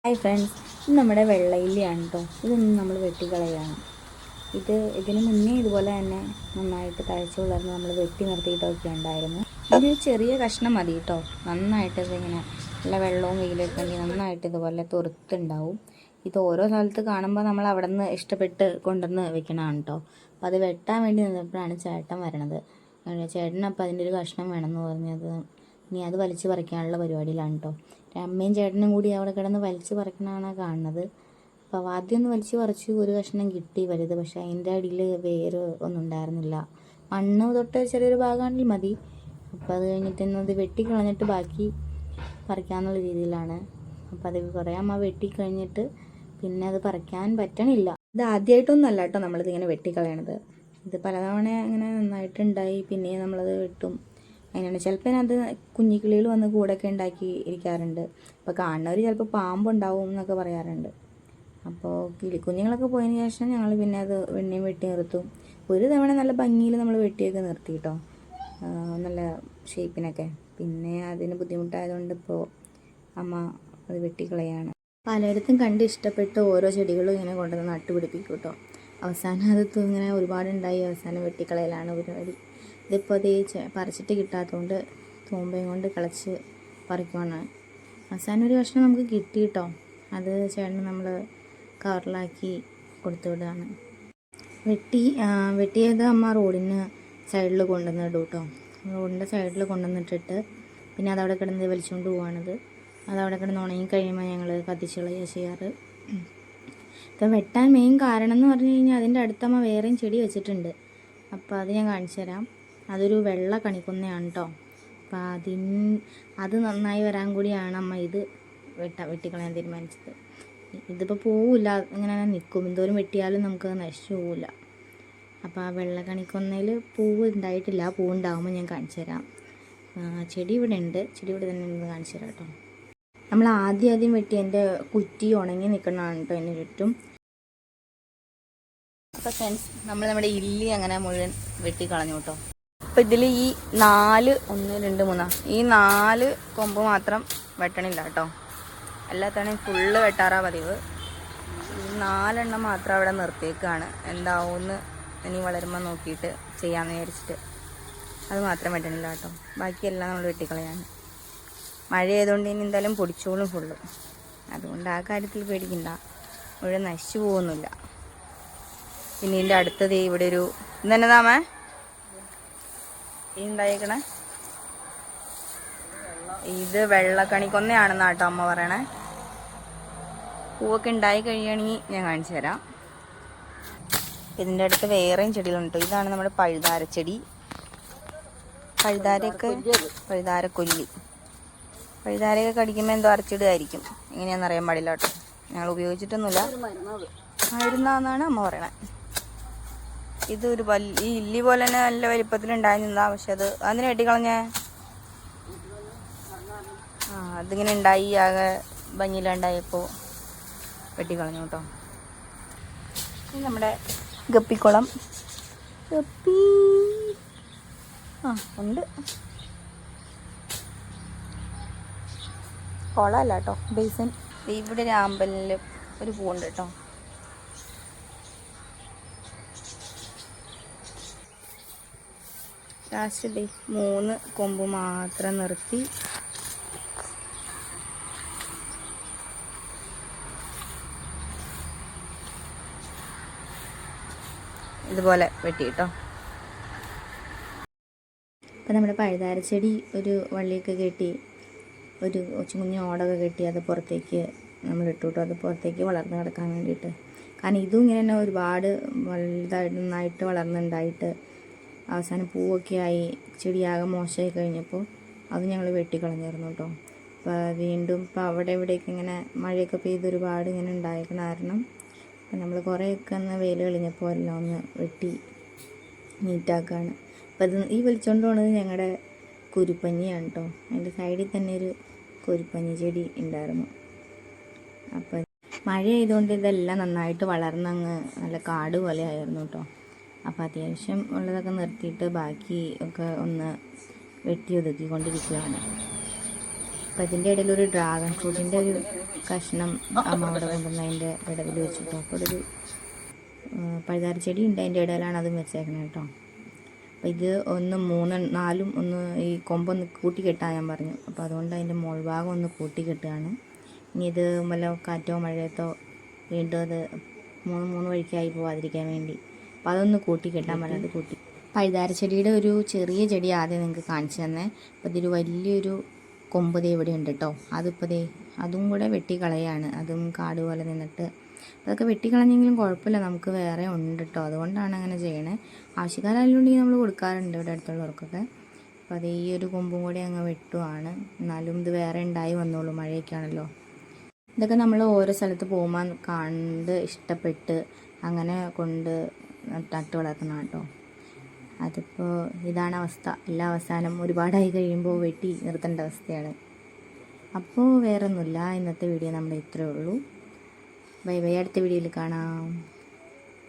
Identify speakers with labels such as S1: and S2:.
S1: Hi friends, ഇത് നമ്മുടെ വെള്ളയിലയാണ് കേട്ടോ. ഇതൊന്നും നമ്മൾ വെട്ടിക്കളയാണ്. ഇതിന് മുന്നേ ഇതുപോലെ തന്നെ നന്നായിട്ട് തഴച്ച് വളർന്ന് നമ്മൾ വെട്ടി നിർത്തിയിട്ടൊക്കെ ഉണ്ടായിരുന്നു. ഒരു ചെറിയ കഷ്ണം മതി കേട്ടോ. നന്നായിട്ട് ഇതിങ്ങനെ നല്ല വെള്ളവും വെയിലൊക്കെ ഉണ്ടെങ്കിൽ നന്നായിട്ട് ഇതുപോലെ തുറുത്തുണ്ടാവും. ഇത് ഓരോ സ്ഥലത്ത് കാണുമ്പോൾ നമ്മൾ അവിടെ നിന്ന് ഇഷ്ടപ്പെട്ട് കൊണ്ടുവന്ന് വെക്കണതാണ് കേട്ടോ. അപ്പോൾ അത് വെട്ടാൻ വേണ്ടി നിന്നപ്പോഴാണ് ചേട്ടൻ വരണത്. ചേട്ടനപ്പോൾ അതിൻ്റെ ഒരു കഷ്ണം വേണമെന്ന് പറഞ്ഞത്. ഇനി അത് വലിച്ച് പറിക്കാനുള്ള പരിപാടിയിലാണ് കേട്ടോ. അമ്മയും ചേട്ടനും കൂടി അവിടെ കിടന്ന് വലിച്ച് പറിക്കണതാണ് കാണുന്നത്. അപ്പോൾ ആദ്യം ഒന്ന് വലിച്ച് പറിച്ചു, ഒരു കഷ്ണം കിട്ടി വലുത്. പക്ഷേ അതിൻ്റെ അടിയിൽ വേര് ഒന്നും ഉണ്ടായിരുന്നില്ല. മണ്ണ് തൊട്ട് ചെറിയൊരു ഭാഗമാണെങ്കിൽ മതി. അപ്പോൾ അത് കഴിഞ്ഞിട്ട് അത് വെട്ടിക്കളഞ്ഞിട്ട് ബാക്കി പറിക്കാമെന്നുള്ള രീതിയിലാണ്. അപ്പോൾ അത് കുറേ അമ്മ വെട്ടിക്കഴിഞ്ഞിട്ട് പിന്നെ അത് പറിക്കാൻ പറ്റണില്ല. ഇത് ആദ്യമായിട്ടൊന്നുമല്ല കേട്ടോ നമ്മളിതിങ്ങനെ വെട്ടിക്കളയണത്. ഇത് പലതവണ അങ്ങനെ നന്നായിട്ടുണ്ടായി, പിന്നെ നമ്മളത് വെട്ടും. അങ്ങനെയാണ്. ചിലപ്പോൾ അത് കുഞ്ഞിക്കിളികൾ വന്ന് കൂടൊക്കെ ഉണ്ടാക്കി ഇരിക്കാറുണ്ട്. അപ്പോൾ കാണുന്നവർ ചിലപ്പോൾ പാമ്പുണ്ടാവും എന്നൊക്കെ പറയാറുണ്ട്. അപ്പോൾ കിളിക്കുഞ്ഞുങ്ങളൊക്കെ പോയതിന് ശേഷം ഞങ്ങൾ പിന്നെ അത് വെണ്ണയും വെട്ടി നിർത്തും. ഒരു തവണ നല്ല ഭംഗിയിൽ നമ്മൾ വെട്ടിയൊക്കെ നിർത്തി കേട്ടോ, നല്ല ഷേപ്പിനൊക്കെ. പിന്നെ അതിന് ബുദ്ധിമുട്ടായതുകൊണ്ട് ഇപ്പോൾ അമ്മ അത് വെട്ടിക്കളയാണ്. പലയിടത്തും കണ്ട് ഇഷ്ടപ്പെട്ട് ഓരോ ചെടികളും ഇങ്ങനെ കൊണ്ടുവന്ന് നട്ടുപിടിപ്പിക്കും കേട്ടോ. അവസാനം അത് ഇങ്ങനെ ഒരുപാടുണ്ടായി അവസാനം വെട്ടിക്കളയലാണ് പരിപാടി. ഇതിപ്പോൾ അത് പറിച്ചിട്ട് കിട്ടാത്തതുകൊണ്ട് തൂമ്പയും കൊണ്ട് കിളച്ച് പറിക്കുവാണ്. അവസാനം ഒരു കഷ്ണം നമുക്ക് കിട്ടി കേട്ടോ. അത് ചേട്ടന് നമ്മൾ കവറിലാക്കി കൊടുത്തു വിടുകയാണ്. വെട്ടിയത് അമ്മ റോഡിന് സൈഡിൽ കൊണ്ടുവന്നിടും കേട്ടോ. റോഡിൻ്റെ സൈഡിൽ കൊണ്ടുവന്നിട്ടിട്ട് പിന്നെ അതവിടെ കിടന്ന് വലിച്ചുകൊണ്ട് പോവാണത്. അതവിടെ കിടന്ന് ഉണങ്ങി കഴിയുമ്പോൾ ഞങ്ങൾ കത്തിച്ച് കളയുക ചെയ്യാറ്. ഇപ്പം വെട്ടാൻ മെയിൻ കാരണം എന്ന് പറഞ്ഞു കഴിഞ്ഞാൽ അതിൻ്റെ അടുത്തമ്മ വേറെയും ചെടി വെച്ചിട്ടുണ്ട്. അപ്പോൾ അത് ഞാൻ കാണിച്ചു തരാം. അതൊരു വെള്ള കണിക്കൊന്നയാണ് കേട്ടോ. അപ്പോൾ അത് നന്നായി വരാൻ കൂടിയാണ് അമ്മ ഇത് വെട്ടിക്കളയാൻ തീരുമാനിച്ചത്. ഇതിപ്പോൾ പോവില്ല, ഇങ്ങനെ നിൽക്കും. എന്തോരം വെട്ടിയാലും നമുക്ക് നശിച്ചു പോവില്ല. അപ്പോൾ ആ വെള്ള കണിക്കൊന്നയിൽ പൂവ് ഉണ്ടായിട്ടില്ല. പൂവ് ഉണ്ടാകുമ്പോൾ ഞാൻ കാണിച്ചു തരാം. ചെടി ഇവിടെ ഉണ്ട്. ചെടി ഇവിടെ തന്നെ ഒന്ന് കാണിച്ചു തരാം കേട്ടോ. നമ്മൾ ആദ്യം വെട്ടി എൻ്റെ കുറ്റി ഉണങ്ങി നിൽക്കുന്നതാണ് കേട്ടോ അതിന് ചുറ്റും. അപ്പോൾ ഫ്രണ്ട്സ്, നമ്മുടെ ഇല്ലി അങ്ങനെ മുഴുവൻ വെട്ടിക്കളഞ്ഞു കേട്ടോ. അപ്പോൾ ഇതിൽ ഈ 1 2 3 ഈ 4 കൊമ്പ് മാത്രം വെട്ടണില്ല കേട്ടോ. എല്ലാത്തവണയും ഫുള്ള് വെട്ടാറാ പതിവ്. ഈ 4 എണ്ണം മാത്രം അവിടെ നിർത്തിയേക്കാണ്. എന്താവുമെന്ന് ഇനി വളരുമ്പോൾ നോക്കിയിട്ട് ചെയ്യാമെന്ന് വിചാരിച്ചിട്ട് അത് മാത്രം വെട്ടണില്ല കേട്ടോ. ബാക്കിയെല്ലാം നമ്മൾ വെട്ടിക്കളയാണ്. മഴ ആയതുകൊണ്ട് ഇനി എന്തായാലും പൊടിച്ചോളും ഫുള്ള്. അതുകൊണ്ട് ആ കാര്യത്തിൽ പേടിക്കണ്ട, മുഴുവൻ നശിച്ചു പോകുന്നില്ല. പിന്നെ ഇതിൻ്റെ അടുത്തത് ഇവിടെ ഒരു ഇതെന്നതാമേ ഈ ഉണ്ടായേക്കണേ, ഇത് വെള്ളക്കണിക്കൊന്നയാണെന്നാ കേട്ടോ അമ്മ പറയണേ. പൂവൊക്കെ ഉണ്ടായി കഴിയുകയാണെങ്കിൽ ഞാൻ കാണിച്ചു തരാം. ഇതിൻ്റെ അടുത്ത് വേറെയും ചെടികളുണ്ട്. ഇതാണ് നമ്മുടെ പഴുതാരച്ചെടി. പഴുതാരക്കൊല്ലി. പഴുതാരയൊക്കെ കടിക്കുമ്പോൾ എന്തോ അരച്ചിടുമായിരിക്കും. എങ്ങനെയാണെന്ന് അറിയാൻ പാടില്ല കേട്ടോ. ഞങ്ങൾ ഉപയോഗിച്ചിട്ടൊന്നുമില്ല. ആയിരുന്നാന്നാണ് അമ്മ പറയണത്. ഇതൊരു ഈ ഇല്ലി പോലെ തന്നെ നല്ല വലിപ്പത്തിലുണ്ടായിരുന്നതാ. പക്ഷെ അത് അതിന് വെട്ടിക്കളഞ്ഞേ. അതിങ്ങനെ ഉണ്ടായി ആകെ ഭംഗിയിലുണ്ടായപ്പോൾ വെട്ടിക്കളഞ്ഞു കേട്ടോ. നമ്മുടെ ഗപ്പിക്കുളം. ഗപ്പി ഉണ്ട്. കുളമല്ല കേട്ടോ, ബേസൻ. ഇവിടെ ഒരു ആമ്പലിൽ ഒരു പൂവുണ്ട് കേട്ടോ. ലാസ്റ്റ് 3 കൊമ്പ് മാത്രം നിർത്തി ഇതുപോലെ വെട്ടി കേട്ടോ. അപ്പം നമ്മുടെ പഴുതാരച്ചെടി ഒരു വള്ളിയൊക്കെ കെട്ടി ഒരു കുഞ്ഞു ഓടൊക്കെ കെട്ടി അത് പുറത്തേക്ക് നമ്മൾ ഇട്ടു കേട്ടോ. അത് പുറത്തേക്ക് വളർന്ന് കിടക്കാൻ വേണ്ടിയിട്ട്. കാരണം ഇതും ഇങ്ങനെ തന്നെ ഒരുപാട് നന്നായിട്ട് വളർന്നുണ്ടായിട്ട് അവസാനം പൂവൊക്കെ ആയി ചെടിയാകെ മോശമായി കഴിഞ്ഞപ്പോൾ അത് ഞങ്ങൾ വെട്ടിക്കളഞ്ഞിരുന്നു കേട്ടോ. അപ്പോൾ വീണ്ടും ഇപ്പോൾ അവിടെ ഇവിടെയൊക്കെ ഇങ്ങനെ മഴയൊക്കെ പെയ്ത് ഒരുപാട് ഇങ്ങനെ ഉണ്ടായേക്കണ കാരണം അപ്പം നമ്മൾ കുറേയൊക്കെ ഒന്ന് വെയിൽ കളിഞ്ഞപ്പോൾ എല്ലാം ഒന്ന് വെട്ടി നീറ്റാക്കുകയാണ്. അപ്പം അത് ഈ വലിച്ചുകൊണ്ട് പോണത് ഞങ്ങളുടെ കുരുപ്പഞ്ഞിയാണ് കേട്ടോ. അതിൻ്റെ സൈഡിൽ തന്നെ ഒരു കുരുപ്പഞ്ഞി ചെടി ഉണ്ടായിരുന്നു. അപ്പം മഴ ആയതുകൊണ്ട് ഇതെല്ലാം നന്നായിട്ട് വളർന്നങ്ങ് നല്ല കാട് പോലെ ആയിരുന്നു കേട്ടോ. അപ്പോൾ അത്യാവശ്യം ഉള്ളതൊക്കെ നിർത്തിയിട്ട് ബാക്കി ഒക്കെ ഒന്ന് വെട്ടി ഒതുക്കിക്കൊണ്ടിരിക്കുകയാണ്. അപ്പം ഇതിൻ്റെ ഇടയിൽ ഒരു ഡ്രാഗൺ ഫ്രൂട്ടിൻ്റെ ഒരു കഷ്ണം അമ്മ അവിടെ കൊണ്ടുവന്ന് അതിൻ്റെ ഇടയിൽ വെച്ചിട്ടോ. അപ്പോൾ ഒരു പഴുതാര ചെടി ഉണ്ട്, അതിൻ്റെ ഇടയിലാണ് അതും വെച്ചേക്കണേ കേട്ടോ. അപ്പോൾ ഇത് ഒന്ന് 3 4 ഒന്ന് ഈ കൊമ്പൊന്ന് കൂട്ടി കെട്ടാൻ ഞാൻ പറഞ്ഞു. അപ്പോൾ അതുകൊണ്ട് അതിൻ്റെ മോൾ ഭാഗം ഒന്ന് കൂട്ടി കെട്ടുകയാണ്. ഇനി ഇത് വല്ല കാറ്റോ മഴയത്തോ വീണ്ടും അത് 3 വഴിക്കായി പോവാതിരിക്കാൻ വേണ്ടി അപ്പോൾ അതൊന്ന് കൂട്ടി കെട്ടാൻ പറഞ്ഞത് കൂട്ടി. പഴുതാര ചെടിയുടെ ഒരു ചെറിയ ചെടി ആദ്യം നിങ്ങൾക്ക് കാണിച്ചു തന്നെ. അപ്പോൾ ഇതൊരു വലിയൊരു കൊമ്പ് ദേ ഇവിടെ ഉണ്ട് കേട്ടോ. അതിപ്പോൾ ദേ അതും കൂടെ വെട്ടിക്കളയാണ്. അതും കാട് പോലെ നിന്നിട്ട് അതൊക്കെ വെട്ടിക്കളഞ്ഞെങ്കിലും കുഴപ്പമില്ല, നമുക്ക് വേറെ ഉണ്ട് കേട്ടോ. അതുകൊണ്ടാണ് അങ്ങനെ ചെയ്യണേ. ആവശ്യക്കാരായാലുണ്ടെങ്കിൽ നമ്മൾ കൊടുക്കാറുണ്ട് ഇവിടെ അടുത്തുള്ളവർക്കൊക്കെ. അപ്പോൾ അത് ഈ ഒരു കൊമ്പും കൂടി അങ്ങ് വെട്ടുവാണ്. എന്നാലും ഇത് വേറെ ഉണ്ടായി വന്നോളൂ, മഴയൊക്കെയാണല്ലോ. ഇതൊക്കെ നമ്മൾ ഓരോ സ്ഥലത്ത് പോകുമ്പോൾ കണ്ട് ഇഷ്ടപ്പെട്ട് അങ്ങനെ കൊണ്ട് നട്ട് വളർത്തണം കേട്ടോ. അതിപ്പോൾ ഇതാണ് അവസ്ഥ. എല്ലാ അവസാനം ഒരുപാടായി കഴിയുമ്പോൾ വെട്ടി നിർത്തേണ്ട അവസ്ഥയാണ്. അപ്പോൾ വേറെ ഒന്നുമില്ല, ഇന്നത്തെ വീഡിയോ നമ്മുടെ ഇത്രയേ ഉള്ളൂ. ബൈ ബൈ, അടുത്ത വീഡിയോയിൽ കാണാം.